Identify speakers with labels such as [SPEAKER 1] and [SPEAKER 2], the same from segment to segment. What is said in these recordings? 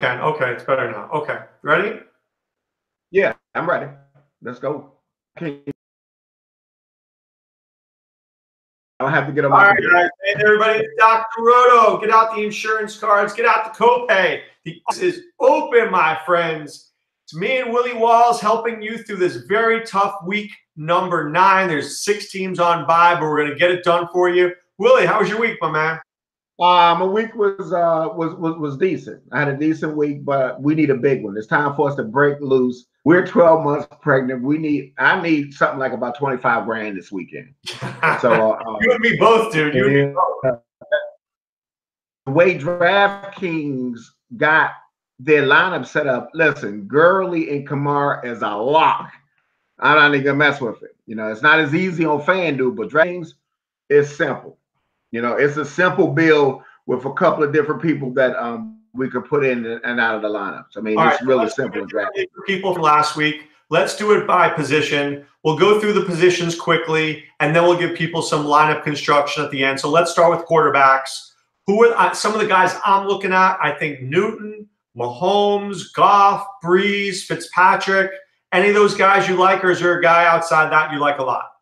[SPEAKER 1] Okay, it's better now. Okay, ready?
[SPEAKER 2] Yeah, I'm ready. Let's go. I'll have to get on my
[SPEAKER 1] computer. All right, guys. Hey, everybody, it's Dr. Roto. Get out the insurance cards. Get out the copay. The office is open, my friends. It's me and Willie Walls helping you through this very tough week number 9. There's 6 teams on bye, but we're going to get it done for you. Willie, how was your week, my man?
[SPEAKER 2] My week was decent. I had a decent week, but we need a big one. It's time for us to break loose. We're 12 months pregnant. I need something like about 25 grand this weekend.
[SPEAKER 1] So you and me both, dude. You and me both.
[SPEAKER 2] The way DraftKings got their lineup set up, listen, Gurley and Kamara is a lock. I'm not even gonna mess with it. It's not as easy on FanDuel, but DraftKings is simple. It's a simple build with a couple of different people that we could put in and out of the lineups. I mean, it's really simple.
[SPEAKER 1] For people from last week, let's do it by position. We'll go through the positions quickly, and then we'll give people some lineup construction at the end. So let's start with quarterbacks. Who are some of the guys I'm looking at? I think Newton, Mahomes, Goff, Breeze, Fitzpatrick. Any of those guys you like, or is there a guy outside that you like a lot?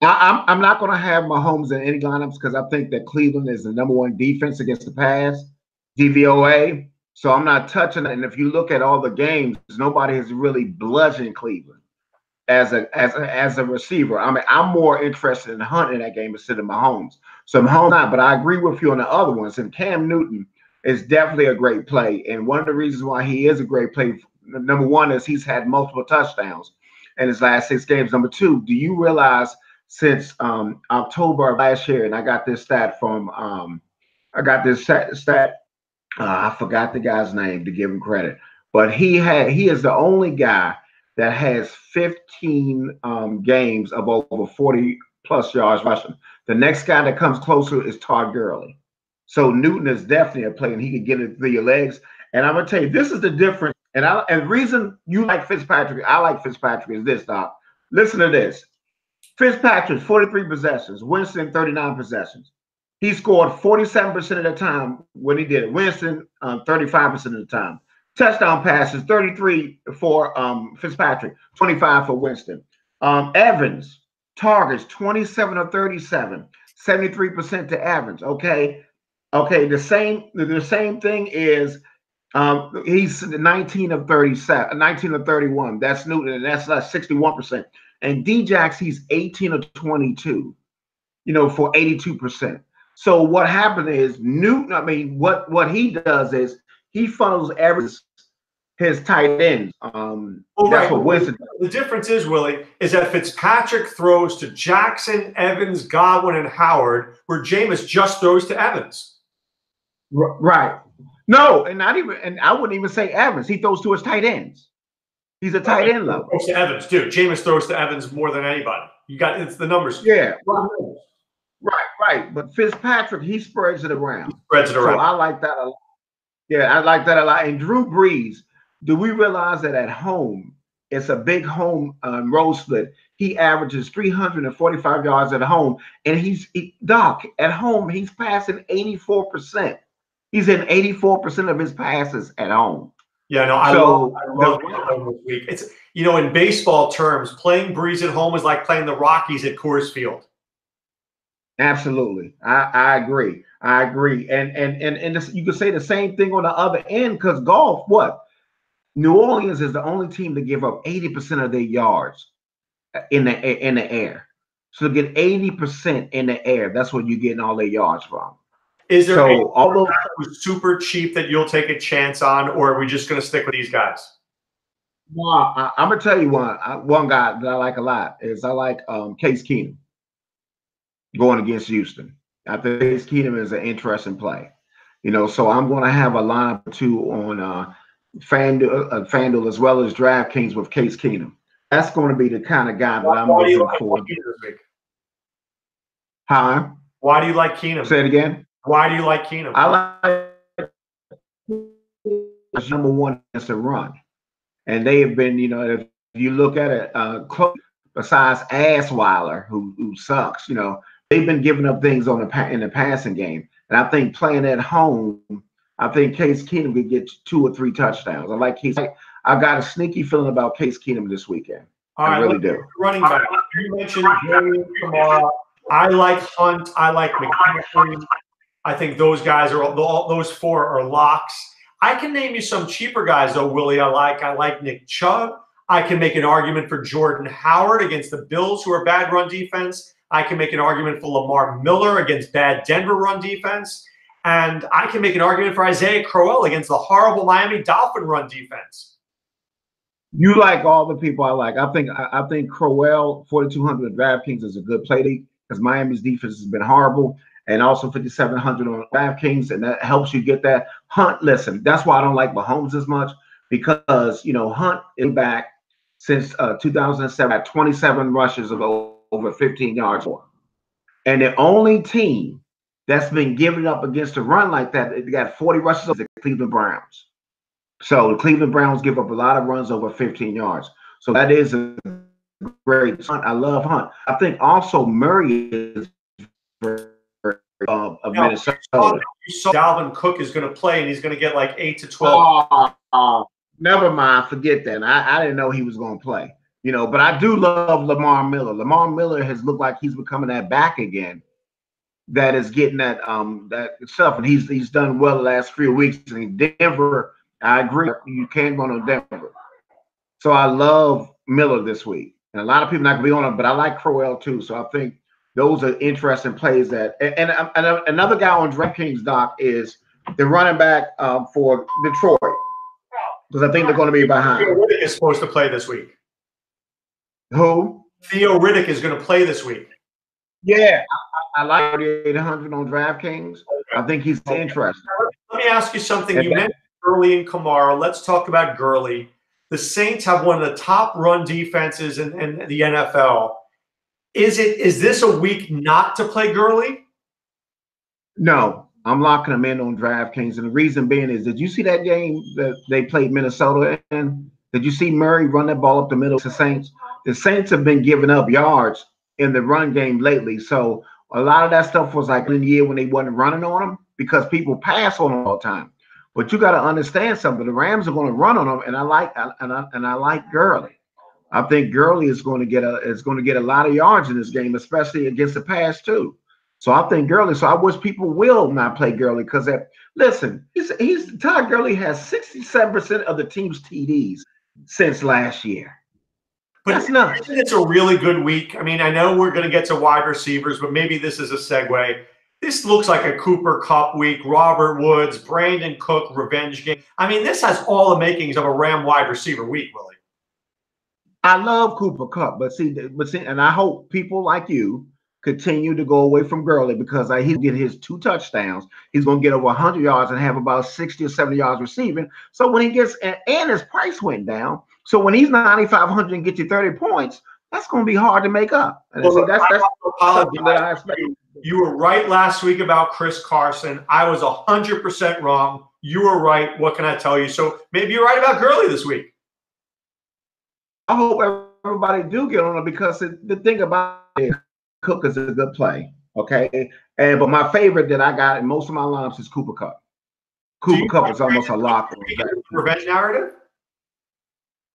[SPEAKER 2] I'm not going to have Mahomes in any lineups because I think that Cleveland is the #1 defense against the pass, DVOA. So I'm not touching it. And if you look at all the games, nobody has really bludgeoned Cleveland as a receiver. I mean, I'm more interested in Hunt in that game instead of Mahomes. So Mahomes not, but I agree with you on the other ones. And Cam Newton is definitely a great play. And one of the reasons why he is a great play, #1, is he's had multiple touchdowns in his last 6 games. #2, do you realize since October of last year, and I got this stat from I forgot the guy's name to give him credit, but he is the only guy that has 15 games of over 40 plus yards rushing. The next guy that comes closer is Todd Gurley. So Newton is definitely a play, and he can get it through your legs. And I'm gonna tell you, this is the difference. And the reason you like Fitzpatrick, I like Fitzpatrick, is this, Doc. Listen to this. Fitzpatrick, 43 possessions. Winston, 39 possessions. He scored 47% of the time when he did it. Winston, 35% of the time. Touchdown passes, 33 for Fitzpatrick, 25 for Winston. Evans, targets, 27 of 37, 73% to Evans. Okay. The same thing is he's 19 of 37, 19 of 31. That's Newton, and that's 61%. And Djax, he's 18 of 22, for 82%. So what happened is Newton, I mean, what he does is he funnels his tight ends. That's what Winston does.
[SPEAKER 1] The difference is, Willie, is that Fitzpatrick throws to Jackson, Evans, Godwin, and Howard, where Jameis just throws to Evans.
[SPEAKER 2] Right. No, and I wouldn't even say Evans. He throws to his tight ends. He's a tight end level.
[SPEAKER 1] Throws to Evans, dude. Jameis throws to Evans more than anybody. It's the numbers.
[SPEAKER 2] Yeah. Right. But Fitzpatrick, he spreads it around. So I like that a lot. Yeah, I like that a lot. And Drew Brees, do we realize that at home, it's a big home road split. He averages 345 yards at home. And Doc, at home, he's passing 84%. He's in 84% of his passes at home.
[SPEAKER 1] Yeah, no, I love this week. It's, in baseball terms, playing Breeze at home is like playing the Rockies at Coors Field.
[SPEAKER 2] Absolutely. I agree. And you could say the same thing on the other end, because golf, New Orleans is the only team to give up 80% of their yards in the air. So to get 80% in the air, that's what you're getting all their yards from.
[SPEAKER 1] Is there although who's super cheap that you'll take a chance on, or are we just going to stick with these guys?
[SPEAKER 2] Well, I'm gonna tell you one guy that I like a lot is I like Case Keenum going against Houston. I think Case Keenum is an interesting play. So I'm going to have a lineup or two on FanDuel as well as DraftKings with Case Keenum. That's going to be the kind of guy that I'm looking for. Huh?
[SPEAKER 1] Why do you like Keenum?
[SPEAKER 2] Say it again.
[SPEAKER 1] Why do you like Keenum?
[SPEAKER 2] I like #1 is a run, and they have been, if you look at it, besides Assweiler, who sucks, they've been giving up things in the passing game, and I think playing at home, I think Case Keenum could get 2 or 3 touchdowns. I like Case. I got a sneaky feeling about Case Keenum this weekend.
[SPEAKER 1] All right,
[SPEAKER 2] I really do.
[SPEAKER 1] Running back. You mentioned Joey Kamara. I like Hunt. I like McCaffrey. I think those guys are those 4 are locks. I can name you some cheaper guys though, Willie. I like Nick Chubb. I can make an argument for Jordan Howard against the Bills, who are bad run defense. I can make an argument for Lamar Miller against bad Denver run defense. And I can make an argument for Isaiah Crowell against the horrible Miami Dolphin run defense.
[SPEAKER 2] You like all the people I like. I think Crowell 4,200 DraftKings is a good play because Miami's defense has been horrible, and also 5,700 on DraftKings, and that helps you get that. Hunt, listen, that's why I don't like Mahomes as much, because Hunt is back since 2007 at 27 rushes of over 15 yards more, and the only team that's been giving up against a run like that, they got 40 rushes of the Cleveland Browns. So the Cleveland Browns give up a lot of runs over 15 yards. So that is a great Hunt. I love Hunt. I think also Murray is of Minnesota.
[SPEAKER 1] You saw Dalvin Cook is going to play, and he's going to get like 8 to 12.
[SPEAKER 2] Never mind. Forget that. I didn't know he was going to play. But I do love Lamar Miller. Lamar Miller has looked like he's becoming that back again. That is getting that stuff, and he's done well the last few weeks. In Denver, I agree. You can't run on Denver. So I love Miller this week. And a lot of people not going to be on him, but I like Crowell too. So I think those are interesting plays. And another guy on DraftKings, Doc, is the running back for Detroit. Because I think they're going to be behind.
[SPEAKER 1] Theo Riddick is supposed to play this week.
[SPEAKER 2] Who?
[SPEAKER 1] Theo Riddick is going to play this week.
[SPEAKER 2] Yeah, I like 3,800 on DraftKings. Okay. I think he's interesting.
[SPEAKER 1] Let me ask you something. You mentioned Gurley and Kamara. Let's talk about Gurley. The Saints have one of the top run defenses in the NFL. Is this a week not to play Gurley?
[SPEAKER 2] No, I'm locking him in on DraftKings. And the reason being is, did you see that game that they played Minnesota in? Did you see Murray run that ball up the middle to the Saints? The Saints have been giving up yards in the run game lately. So a lot of that stuff was like in the year when they wasn't running on them because people pass on them all the time. But you got to understand something. The Rams are going to run on them, and I like Gurley. I think Gurley is going to get a lot of yards in this game, especially against the pass too. So I think Gurley. So I wish people will not play Gurley because listen, Todd Gurley has 67% of the team's TDs since last year.
[SPEAKER 1] But
[SPEAKER 2] that's nuts.
[SPEAKER 1] I think it's a really good week. I mean, I know we're going to get to wide receivers, but maybe this is a segue. This looks like a Cooper Kupp week. Robert Woods, Brandon Cook, revenge game. I mean, this has all the makings of a Ram wide receiver week, Willie.
[SPEAKER 2] I love Cooper Kupp, but see, and I hope people like you continue to go away from Gurley because he'll get his 2 touchdowns. He's going to get over 100 yards and have about 60 or 70 yards receiving. So when he gets and his price went down. So when he's 9,500 and get you 30 points, that's going to be hard to make up. And
[SPEAKER 1] well,
[SPEAKER 2] so that's something that I expect.
[SPEAKER 1] You were right last week about Chris Carson. I was 100% wrong. You were right. What can I tell you? So maybe you're right about Gurley this week.
[SPEAKER 2] I hope everybody do get on it because the thing about it, Cook is a good play. Okay. But my favorite that I got in most of my lineups is Cooper Kupp. Cooper Kupp is almost a lock.
[SPEAKER 1] Revenge narrative?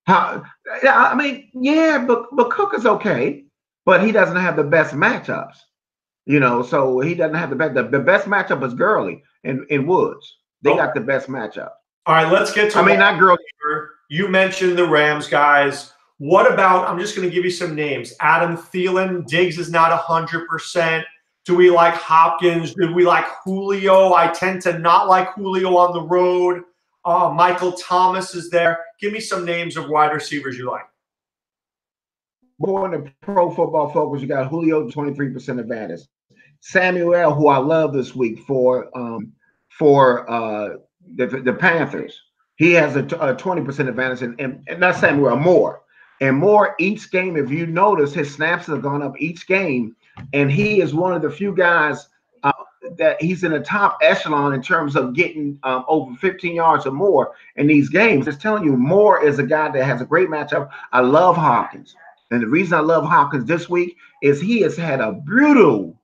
[SPEAKER 2] I mean, yeah, but Cook is okay, but he doesn't have the best matchups. So he doesn't have the best matchup is Gurley and Woods. They got the best matchup.
[SPEAKER 1] All right, let's get to
[SPEAKER 2] not Gurley.
[SPEAKER 1] You mentioned the Rams guys. What about, I'm just going to give you some names. Adam Thielen, Diggs is not 100%. Do we like Hopkins? Do we like Julio? I tend to not like Julio on the road. Michael Thomas is there. Give me some names of wide receivers you like.
[SPEAKER 2] Going to Pro Football Focus, you got Julio, 23% advantage. Samuel, who I love this week for the Panthers, he has a 20% advantage, and not Samuel, Moore. And Moore, each game, if you notice, his snaps have gone up each game, and he is one of the few guys that he's in the top echelon in terms of getting over 15 yards or more in these games. Just telling you, Moore is a guy that has a great matchup. I love Hopkins. And the reason I love Hopkins this week is he has had a brutal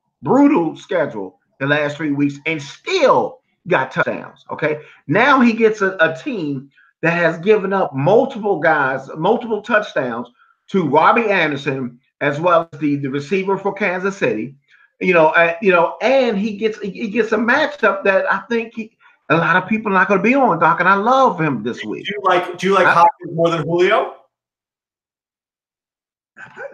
[SPEAKER 2] schedule the last 3 weeks, and still got touchdowns. Okay. Now he gets a team that has given up multiple guys, multiple touchdowns to Robbie Anderson, as well as the receiver for Kansas City. And he gets a matchup that I think a lot of people are not going to be on, Doc, and I love him this week.
[SPEAKER 1] Do you like Hopkins more than Julio?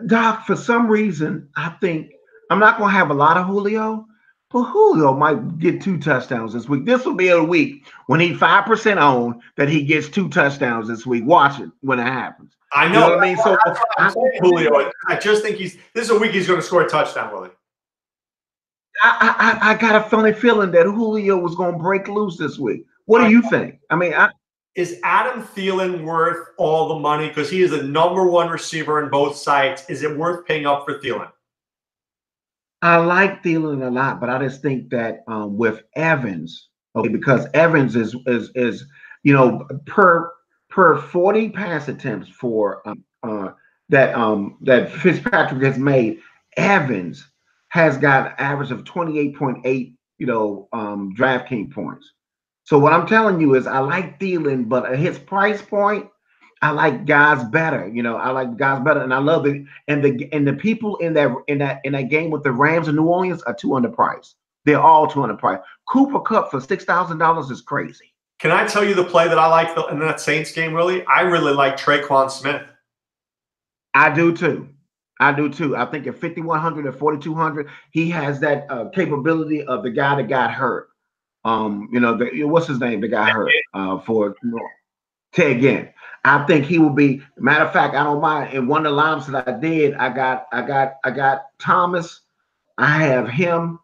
[SPEAKER 2] Doc, for some reason, I think I'm not going to have a lot of Julio, but Julio might get 2 touchdowns this week. This will be a week when he's 5% owned that he gets 2 touchdowns this week. Watch it when it happens.
[SPEAKER 1] I know.
[SPEAKER 2] You know what I mean? So
[SPEAKER 1] I'm saying Julio. I just think this is a week he's going to score a touchdown, Willie.
[SPEAKER 2] I got a funny feeling that Julio was going to break loose this week. What do you think? I mean,
[SPEAKER 1] is Adam Thielen worth all the money? Because he is the #1 receiver in both sites. Is it worth paying up for Thielen?
[SPEAKER 2] I like Thielen a lot, but I just think that with Evans, okay, because Evans is per 40 pass attempts for that Fitzpatrick has made, Evans has got an average of 28.8 DraftKings points. So what I'm telling you is I like Thielen, but at his price point, I like guys better. I like guys better, and I love it. And the people in that game with the Rams and New Orleans are too underpriced. They're all too underpriced. Cooper Kupp for $6,000 is crazy.
[SPEAKER 1] Can I tell you the play that I like in that Saints game? Really, I really like Traquan Smith.
[SPEAKER 2] I do too. I think at 5,100 or 4,200, he has that capability of the guy that got hurt. What's his name? The guy hurt for Ted Ginn. I think he will be. Matter of fact, I don't mind. In one of the lineups that I did, I got Thomas. I have him,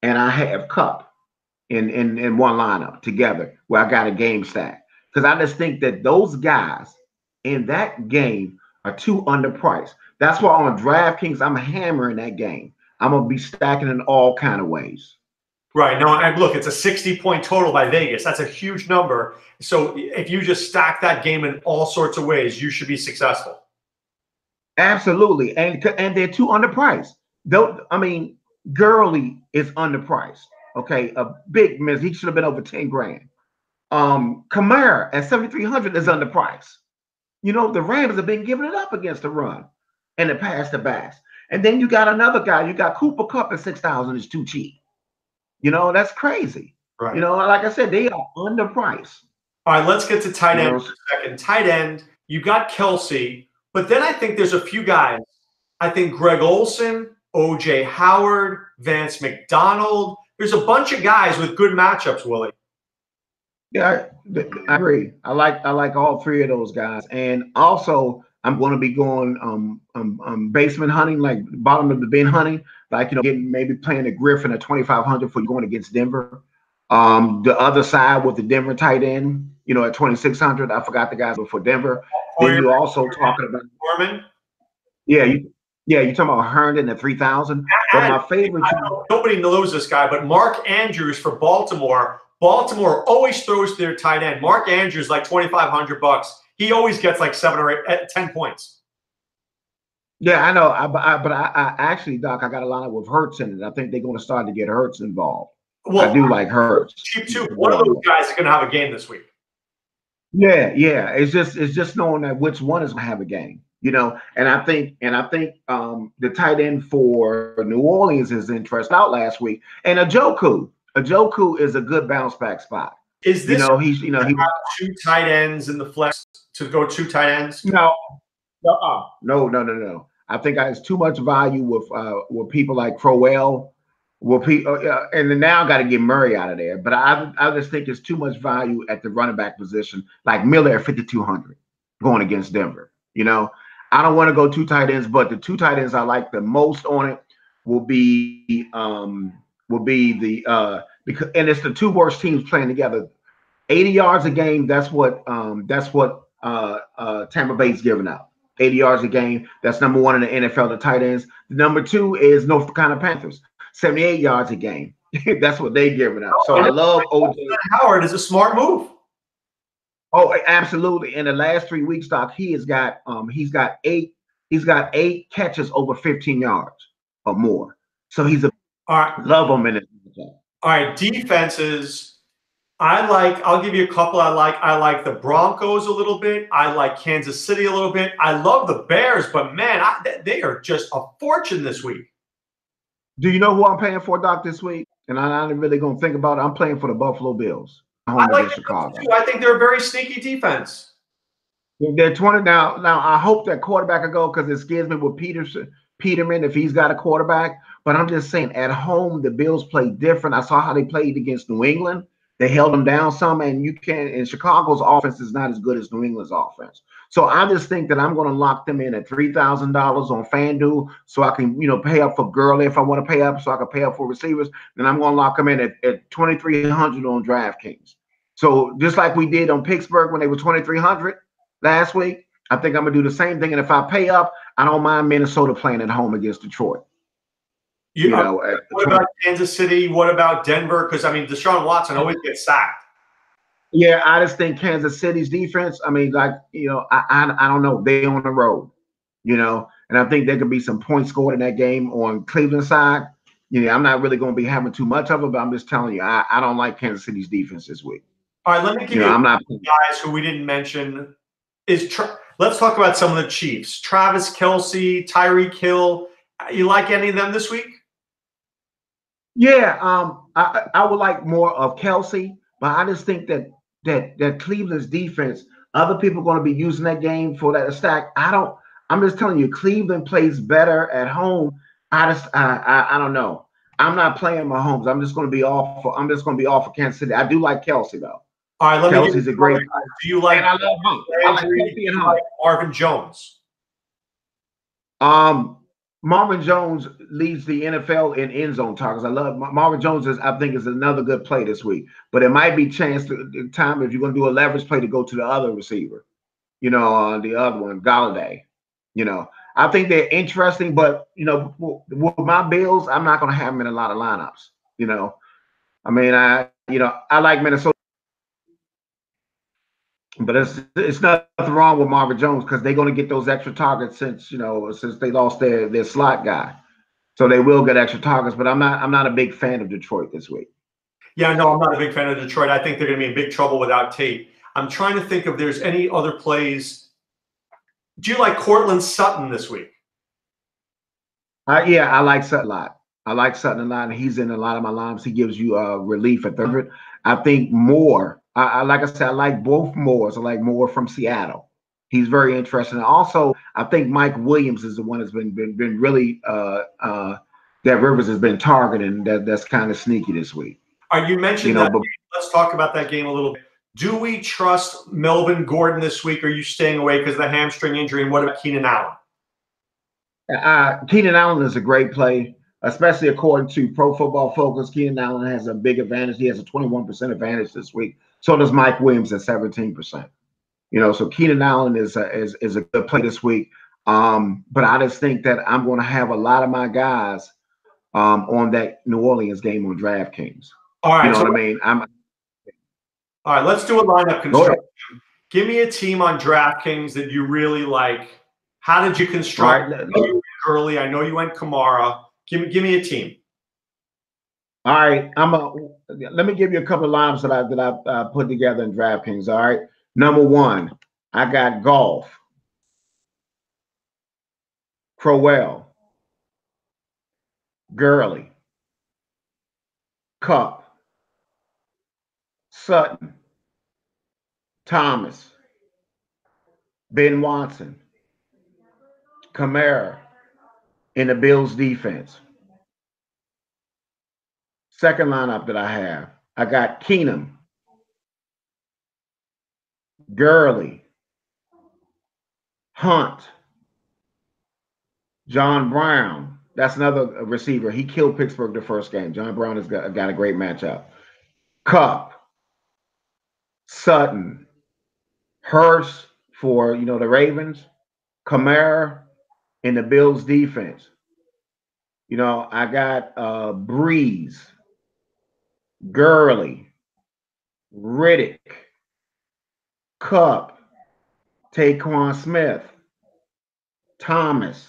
[SPEAKER 2] and I have Kupp in one lineup together where I got a game stack, because I just think that those guys in that game are too underpriced. That's why on DraftKings I'm hammering that game. I'm gonna be stacking in all kind of ways.
[SPEAKER 1] Right. No, and look, it's a 60-point total by Vegas. That's a huge number. So if you just stack that game in all sorts of ways, you should be successful.
[SPEAKER 2] Absolutely. And they're too underpriced. Gurley is underpriced. Okay. A big miss. He should have been over 10 grand. Kamara at 7,300 is underpriced. The Rams have been giving it up against the run and the pass to backs. And then you got another guy. You got Cooper Kupp at 6,000 is too cheap. That's crazy.
[SPEAKER 1] Right.
[SPEAKER 2] Like I said, they are underpriced.
[SPEAKER 1] All right, let's get to tight end for a second. Tight end, you got Kelsey, but then I think there's a few guys. I think Greg Olsen, O.J. Howard, Vance McDonald. There's a bunch of guys with good matchups, Willie.
[SPEAKER 2] Yeah, I agree. I like all 3 of those guys. And also, I'm going to be going basement hunting, like bottom of the bin hunting, like maybe playing a Griffin at 2,500 for going against Denver. The other side with the Denver tight end, at 2,600. I forgot the guys for Denver. Then you also talking about
[SPEAKER 1] Foreman.
[SPEAKER 2] Yeah, you're talking about Herndon at 3,000. But my favorite,
[SPEAKER 1] nobody knows this guy, but Mark Andrews for Baltimore. Baltimore always throws to their tight end. Mark Andrews like $2,500. He always gets like 7 or 8, 10 points.
[SPEAKER 2] Yeah, I know. But I actually, Doc, I got a line with Hurts in it. I think they're going to start to get Hurts involved. Well, I do like Hurts.
[SPEAKER 1] Cheap too. One of those guys is going to have a game this week.
[SPEAKER 2] Yeah. It's just knowing that which one is going to have a game. And I think the tight end for New Orleans is interested out last week. And Njoku is a good bounce back spot.
[SPEAKER 1] Is this he's 2 tight ends in the flex to go 2 tight ends?
[SPEAKER 2] No. I think there's too much value with people like Crowell. And then now I got to get Murray out of there. But I just think there's too much value at the running back position, like Miller at 5,200 going against Denver. I don't want to go 2 tight ends, but the 2 tight ends I like the most on it will be the because it's the 2 worst teams playing together. 80 yards a game. That's what Tampa Bay's giving out. 80 yards a game. That's number 1 in the NFL, the tight ends. Number 2 is North Carolina Panthers. 78 yards a game. That's what they giving out. So I love O.J.
[SPEAKER 1] Howard is a smart move.
[SPEAKER 2] Oh, absolutely. In the last 3 weeks, Doc, he's got 8 catches over 15 yards or more. So he's
[SPEAKER 1] all right.
[SPEAKER 2] Love him in it.
[SPEAKER 1] All right, defenses. I'll give you a couple I like the Broncos a little bit. I like Kansas City a little bit. I love the Bears, but man, they are just a fortune this week.
[SPEAKER 2] Do you know who I'm paying for, Doc, this week? And I'm not really going to think about it. I'm playing for the Buffalo Bills. Home
[SPEAKER 1] I like
[SPEAKER 2] against Chicago.
[SPEAKER 1] too. I think they're a very sneaky defense.
[SPEAKER 2] They're 20 now. Now I hope that quarterback will go because it scares me with Peterman if he's got a quarterback. But I'm just saying, at home the Bills play different. I saw how they played against New England. They held them down some, and you can. And Chicago's offense is not as good as New England's offense. So I just think that I'm going to lock them in at $3,000 on FanDuel, so I can pay up for Gurley if I want to pay up, so I can pay up for receivers. Then I'm going to lock them in at 2,300 on DraftKings. So just like we did on Pittsburgh when they were 2,300 last week, I think I'm gonna do the same thing. And if I pay up, I don't mind Minnesota playing at home against Detroit.
[SPEAKER 1] What about Kansas City? What about Denver? Because I mean, Deshaun Watson always gets sacked.
[SPEAKER 2] Yeah, I just think Kansas City's defense. I mean, I don't know. They on the road, and I think there could be some points scored in that game on Cleveland side. I'm not really going to be having too much of it, but I'm just telling you, I don't like Kansas City's defense this week.
[SPEAKER 1] All right, let me give you
[SPEAKER 2] I'm not
[SPEAKER 1] guys who we didn't mention. Let's talk about some of the Chiefs. Travis Kelce, Tyreek Hill. You like any of them this week?
[SPEAKER 2] Yeah, I would like more of Kelce, but I just think that Cleveland's defense, other people are going to be using that game for that stack. I'm just telling you, Cleveland plays better at home. I don't know. I'm not playing Mahomes. I'm just going to be off for Kansas City. I do like Kelce though.
[SPEAKER 1] All right, let me.
[SPEAKER 2] Kelce's a great.
[SPEAKER 1] Do you like?
[SPEAKER 2] And I love him. I like Kelce and
[SPEAKER 1] like Marvin Jones.
[SPEAKER 2] Marvin Jones leads the NFL in end zone targets. I love Marvin Jones. I think is another good play this week. But it might be time if you're going to do a leverage play to go to the other receiver. The other one, Galladay. I think they're interesting, but with my Bills, I'm not going to have them in a lot of lineups. I mean, I like Minnesota. But it's nothing wrong with Marvin Jones because they're going to get those extra targets since they lost their slot guy, so they will get extra targets. But I'm not a big fan of Detroit this week.
[SPEAKER 1] Yeah, no, I'm not a big fan of Detroit. I think they're going to be in big trouble without Tate. I'm trying to think if there's any other plays. Do you like Cortland Sutton this week?
[SPEAKER 2] Yeah, I like Sutton a lot. I like Sutton a lot, and he's in a lot of my lineups. He gives you relief at third. I think Moore. Like I said, I like both Moores. I like Moore from Seattle. He's very interesting. And also, I think Mike Williams is the one that's been really that Rivers has been targeting. That's kind of sneaky this week.
[SPEAKER 1] You mentioned that. Let's talk about that game a little bit. Do we trust Melvin Gordon this week? Or are you staying away because of the hamstring injury? And what about Keenan Allen?
[SPEAKER 2] Keenan Allen is a great play, especially according to Pro Football Focus. Keenan Allen has a big advantage. He has a 21% advantage this week. So does Mike Williams at 17%. So Keenan Allen is a good play this week. But I just think that I'm going to have a lot of my guys on that New Orleans game on DraftKings.
[SPEAKER 1] All right,
[SPEAKER 2] you know what I mean?
[SPEAKER 1] All right, let's do a lineup construction. Give me a team on DraftKings that you really like. How did you construct?
[SPEAKER 2] Right.
[SPEAKER 1] I know you went Gurley. I know you went Kamara. Give me a team.
[SPEAKER 2] All right, let me give you a couple of lineups that I put together in DraftKings. All right, number one, I got Golf, Crowell, Gurley, Cup, Sutton, Thomas, Ben Watson, Kamara in the Bills defense. Second lineup that I got Keenum, Gurley, Hunt, John Brown. That's another receiver. He killed Pittsburgh the first game. John Brown has got a great matchup. Cup, Sutton, Hurst for the Ravens, Kamara in the Bills defense. I got Breeze, Gurley, Riddick, Cup, Taquan Smith, Thomas,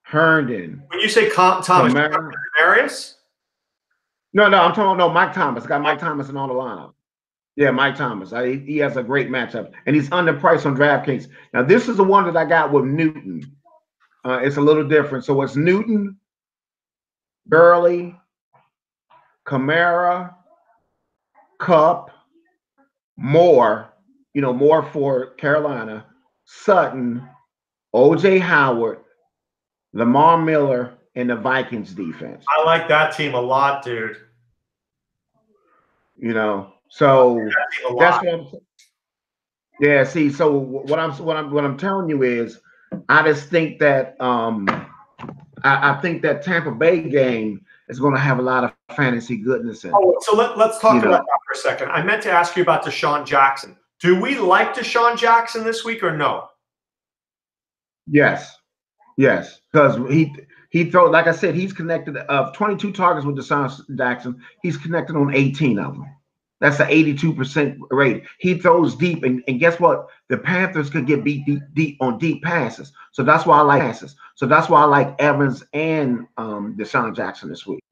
[SPEAKER 2] Herndon.
[SPEAKER 1] When you say Thomas, Marius?
[SPEAKER 2] No, I'm talking no Mike Thomas. I got Mike Thomas in all the lineup. Yeah, Mike Thomas. He has a great matchup, and he's underpriced on DraftKings. Now, this is the one that I got with Newton. It's a little different. So it's Newton, Burley, Kamara, Cup, Moore. Moore for Carolina, Sutton, O.J. Howard, Lamar Miller, and the Vikings defense.
[SPEAKER 1] I like that team a lot, dude.
[SPEAKER 2] So that's what I'm. Yeah. See, so what I'm telling you is, I just think that I think that Tampa Bay game is going to have a lot of fantasy goodness in it.
[SPEAKER 1] Oh, so let's talk about that for a second. I meant to ask you about Deshaun Jackson. Do we like Deshaun Jackson this week or no?
[SPEAKER 2] Yes, because he throws, like I said, he's connected of 22 targets with Deshaun Jackson. He's connected on 18 of them. That's an 82% rate. He throws deep, and guess what? The Panthers could get beat deep on deep passes. So that's why I like passes. So that's why I like Evans and Deshaun Jackson this week.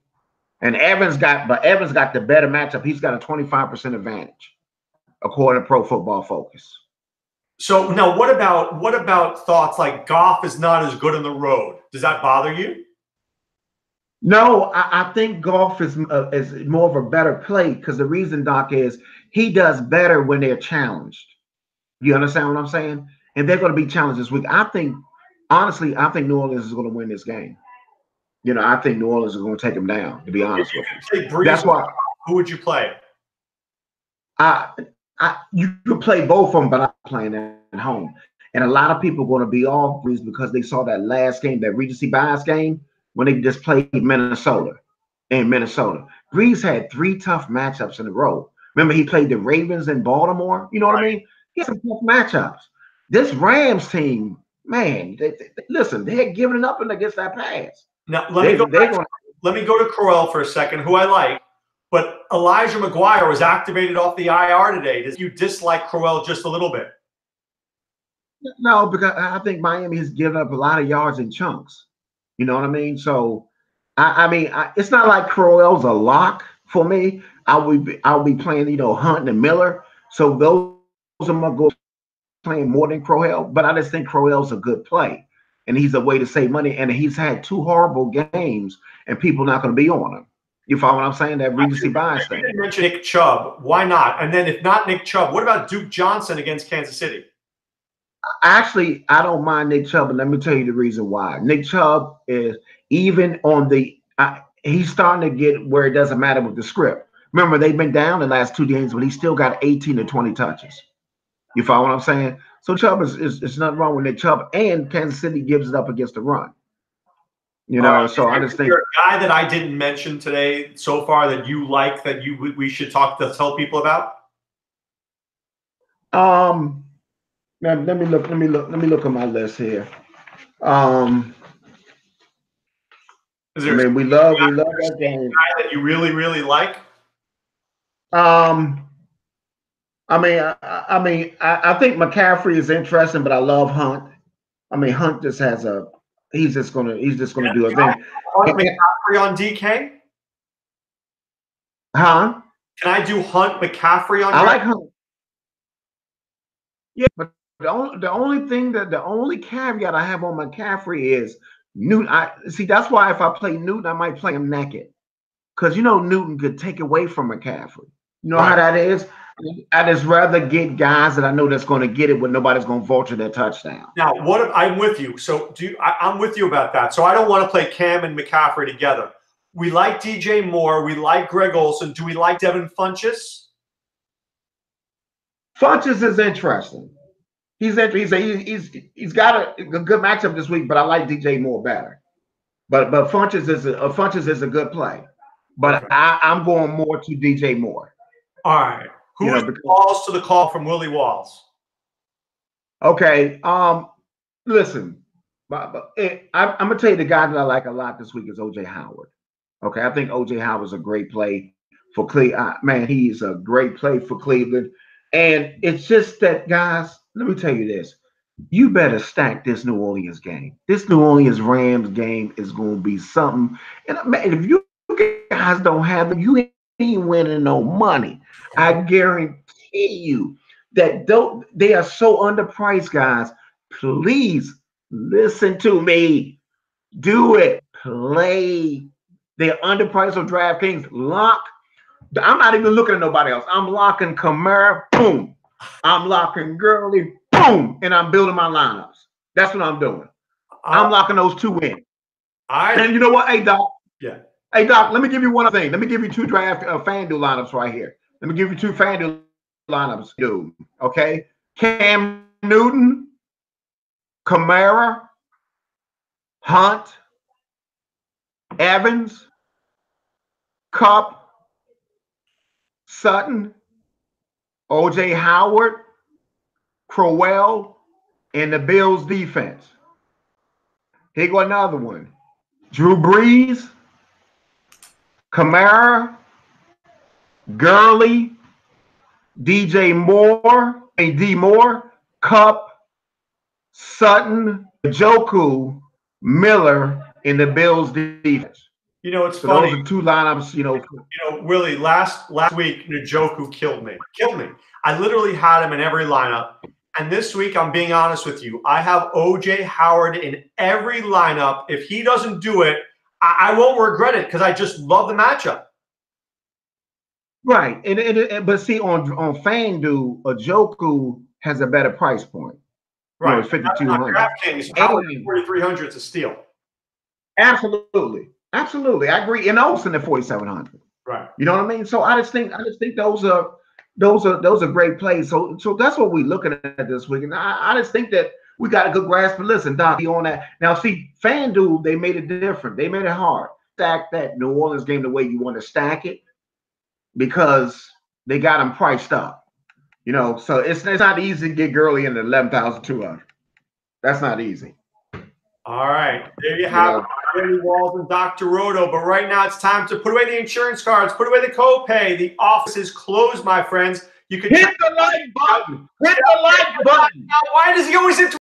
[SPEAKER 2] And Evans got the better matchup. He's got a 25% advantage, according to Pro Football Focus.
[SPEAKER 1] So now, what about thoughts like Goff is not as good on the road? Does that bother you?
[SPEAKER 2] No, I think Goff is more of a better play, because the reason, Doc, is he does better when they're challenged. You understand what I'm saying? And they're going to be challenged this week. Honestly, I think New Orleans is going to win this game. I think New Orleans is going to take them down, to be honest with you. That's why.
[SPEAKER 1] Who would you play?
[SPEAKER 2] You could play both of them, but I'm playing at home. And a lot of people are going to be off Breeze because they saw that last game, that Regency Bias game, when they just played Minnesota. Breeze had 3 tough matchups in a row. Remember, he played the Ravens in Baltimore. You know what I mean? He had some tough matchups. This Rams team, man, listen, they had given it up against that pass.
[SPEAKER 1] Now, let me go to Crowell for a second, who I like. But Elijah McGuire was activated off the IR today. Does you dislike Crowell just a little bit?
[SPEAKER 2] No, because I think Miami has given up a lot of yards in chunks. You know what I mean? So, it's not like Crowell's a lock for me. I'll be playing, Hunt and Miller. So those are my goals, playing more than Crowell. But I just think Crowell's a good play, and he's a way to save money. And he's had 2 horrible games, and people not going to be on him. You follow what I'm saying? That Regency Bias thing.
[SPEAKER 1] You didn't mention Nick Chubb. Why not? And then if not Nick Chubb, what about Duke Johnson against Kansas City?
[SPEAKER 2] Actually, I don't mind Nick Chubb, and let me tell you the reason why. Nick Chubb is even on the he's starting to get where it doesn't matter with the script. Remember, they've been down the last 2 games, but he still got 18 to 20 touches. You follow what I'm saying? So Chubb is nothing wrong with Nick Chubb, and Kansas City gives it up against the run. So I just think
[SPEAKER 1] you're a guy that I didn't mention today so far that you like, that we should tell people about.
[SPEAKER 2] Man, let me look at my list here. We love that game.
[SPEAKER 1] Guy that you really, really like.
[SPEAKER 2] I think McCaffrey is interesting, but I love Hunt. Hunt just has he's just gonna do a thing.
[SPEAKER 1] Hunt McCaffrey on DK?
[SPEAKER 2] Huh?
[SPEAKER 1] Can I do Hunt McCaffrey on?
[SPEAKER 2] I like Hunt. Yeah, but the only caveat I have on McCaffrey is Newton. That's why if I play Newton, I might play him naked, because Newton could take away from McCaffrey. You know how that is. I just rather get guys that I know that's going to get it when nobody's going to vulture their touchdown.
[SPEAKER 1] Now, I'm with you. So I'm with you about that. So I don't want to play Cam and McCaffrey together. We like DJ Moore. We like Greg Olsen. Do we like Devin Funchess?
[SPEAKER 2] Funchess is interesting. He's got a good matchup this week, but I like DJ Moore better. But Funchess is a good play. But I'm going more to DJ Moore.
[SPEAKER 1] All right. Who falls to the call from Willie Walls?
[SPEAKER 2] Okay. Listen, I'm gonna tell you the guy that I like a lot this week is O.J. Howard. Okay, I think O.J. Howard's a great play for Cleveland. Man, he's a great play for Cleveland. And it's just that, guys, let me tell you this. You better stack this New Orleans game. This New Orleans Rams game is going to be something. And man, if you get guys don't have it, you ain't winning no money. I guarantee you that they are so underpriced, guys. Please listen to me. Do it. Play. They're underpriced on DraftKings. Lock. I'm not even looking at nobody else. I'm locking Kamara. Boom. I'm locking Gurley. Boom. And I'm building my lineups. That's what I'm doing. I'm locking those two in. And you know what? Hey, Doc.
[SPEAKER 1] Yeah.
[SPEAKER 2] Hey, Doc, let me give you one other thing. Let me give you two FanDuel lineups right here. Let me give you two FanDuel lineups, dude. Okay? Cam Newton, Kamara, Hunt, Evans, Kupp, Sutton, O.J. Howard, Crowell, and the Bills defense. Here go another one. Drew Brees, Kamara, Gurley, DJ Moore, D. Moore, Kupp, Sutton, Njoku, Miller, in the Bills defense.
[SPEAKER 1] You know, it's
[SPEAKER 2] so
[SPEAKER 1] funny.
[SPEAKER 2] Those are two lineups,
[SPEAKER 1] Willie, last week, Njoku killed me. I literally had him in every lineup. And this week, I'm being honest with you, I have O.J. Howard in every lineup. If he doesn't do it, I won't regret it because I just love the matchup.
[SPEAKER 2] Right. But see, on FanDuel, Njoku has a better price point.
[SPEAKER 1] Right.
[SPEAKER 2] It's 5,200.
[SPEAKER 1] DraftKings, Howard 4,300 is a steal.
[SPEAKER 2] Absolutely. I agree. And Olsen at 4,700.
[SPEAKER 1] Right.
[SPEAKER 2] You know what I mean? So I just think those are great plays. So that's what we're looking at this week. And I just think that we got a good grasp. But listen, Doc, on that. Now, see, FanDuel, they made it different. They made it hard. Stack that New Orleans game the way you want to stack it because they got them priced up. So it's not easy to get Gurley in the 11,200. That's not easy.
[SPEAKER 1] All right. There you have Willie Walls and Dr. Roto. But right now it's time to put away the insurance cards, put away the copay. The office is closed, my friends. You can
[SPEAKER 2] hit the like button. Hit the like button.
[SPEAKER 1] Why does he always interrupt?